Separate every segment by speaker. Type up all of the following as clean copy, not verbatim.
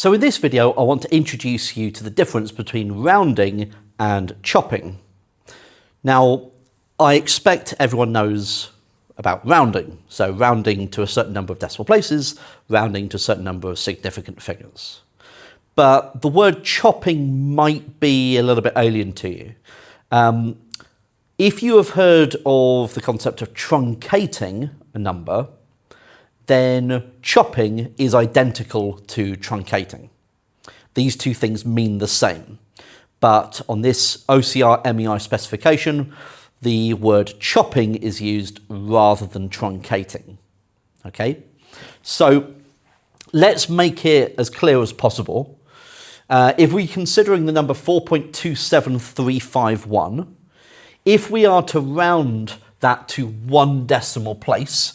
Speaker 1: So in this video, I want to introduce you to the difference between rounding and chopping. Now, I expect everyone knows about rounding. So rounding to a certain number of decimal places, rounding to a certain number of significant figures. But the word chopping might be a little bit alien to you. If you have heard of the concept of truncating a number, then chopping is identical to truncating. These two things mean the same. But on this OCR MEI specification, the word chopping is used rather than truncating. Okay? So let's make it as clear as possible. If we're considering the number 4.27351, if we are to round that to one decimal place,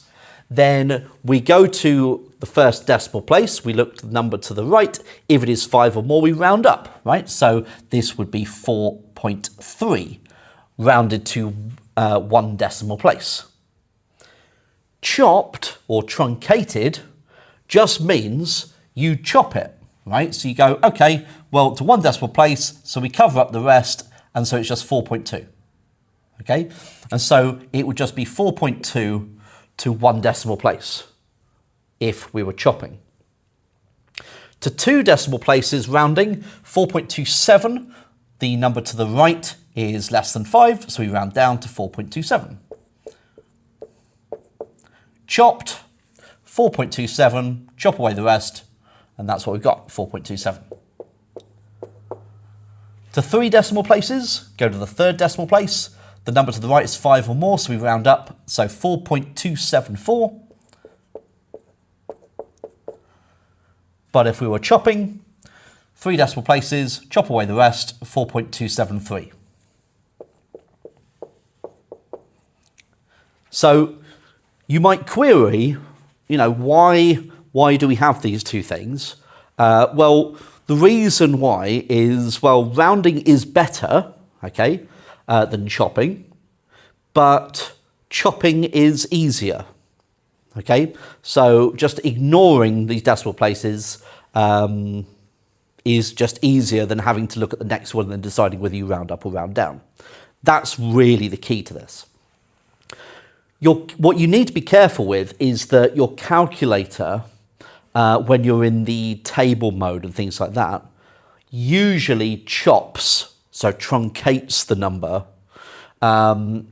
Speaker 1: then we go to the first decimal place, we look to the number to the right. If it is 5 or more, we round up, right? So this would be 4.3, rounded to one decimal place. Chopped or truncated just means you chop it, right? So you go, okay, well, to one decimal place, so we cover up the rest, and so it's just 4.2, okay? And so it would just be 4.2 to one decimal place if we were chopping. To two decimal places rounding, 4.27, the number to the right is less than 5, so we round down to 4.27. Chopped, 4.27, chop away the rest, and that's what we've got, 4.27. To three decimal places, go to the third decimal place. The number to the right is 5 or more, so we round up, so 4.274. But if we were chopping, three decimal places, chop away the rest, 4.273. So you might query, why do we have these two things? Well, the reason why is, rounding is better, okay, than chopping, but chopping is easier, okay? So just ignoring these decimal places is just easier than having to look at the next one and then deciding whether you round up or round down. That's really the key to this. What you need to be careful with is that your calculator, when you're in the table mode and things like that, usually chops, so truncates the number. And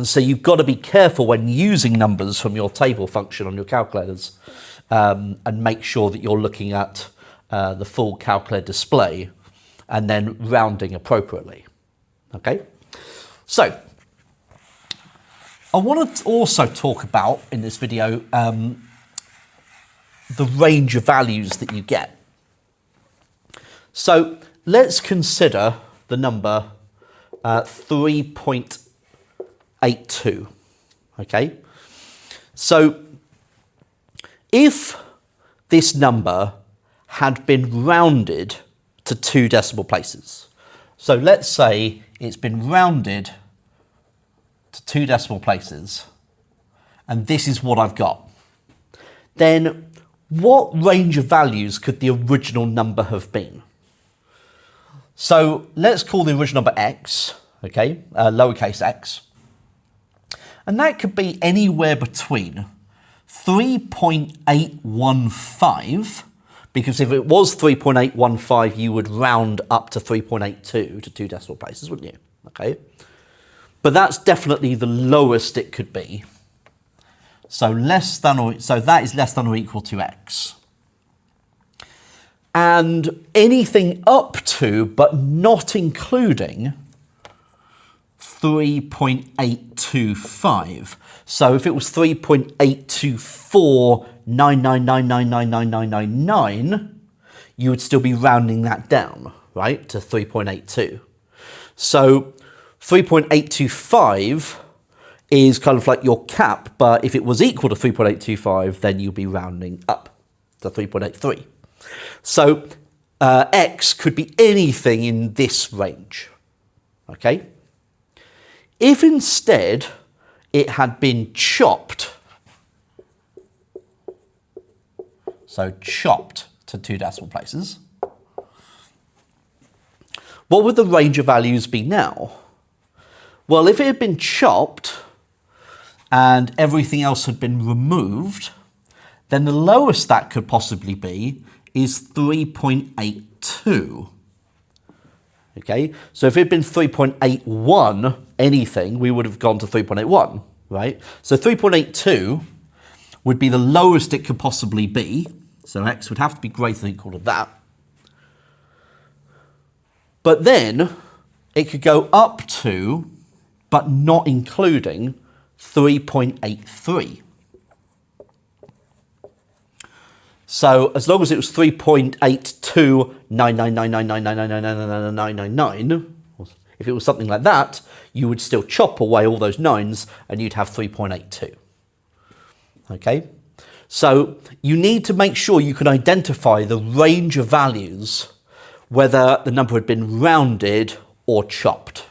Speaker 1: so you've got to be careful when using numbers from your table function on your calculators and make sure that you're looking at the full calculator display and then rounding appropriately. Okay? So, I want to also talk about, in this video, the range of values that you get. So, let's consider the number 3.82, okay? So if this number had been rounded to two decimal places, so let's say it's been rounded to two decimal places, and this is what I've got, then what range of values could the original number have been? So let's call the original number x, okay, lowercase x. And that could be anywhere between 3.815, because if it was 3.815, you would round up to 3.82 to two decimal places, wouldn't you? Okay. But that's definitely the lowest it could be. So that is less than or equal to x. And anything up to, but not including, 3.825. So if it was 3.82499999999, you would still be rounding that down, right, to 3.82. So 3.825 is kind of like your cap, but if it was equal to 3.825, then you'd be rounding up to 3.83. So x could be anything in this range, okay? If instead it had been chopped, so chopped to 2 decimal places, what would the range of values be now? Well, if it had been chopped and everything else had been removed, then the lowest that could possibly be is 3.82. Okay, so if it had been 3.81 anything, we would have gone to 3.81, right? So 3.82 would be the lowest it could possibly be. So x would have to be greater than or equal to that. But then it could go up to, but not including, 3.83. So as long as it was 3.82999999999999, if it was something like that, you would still chop away all those 9s and you'd have 3.82. Okay? So you need to make sure you can identify the range of values, whether the number had been rounded or chopped.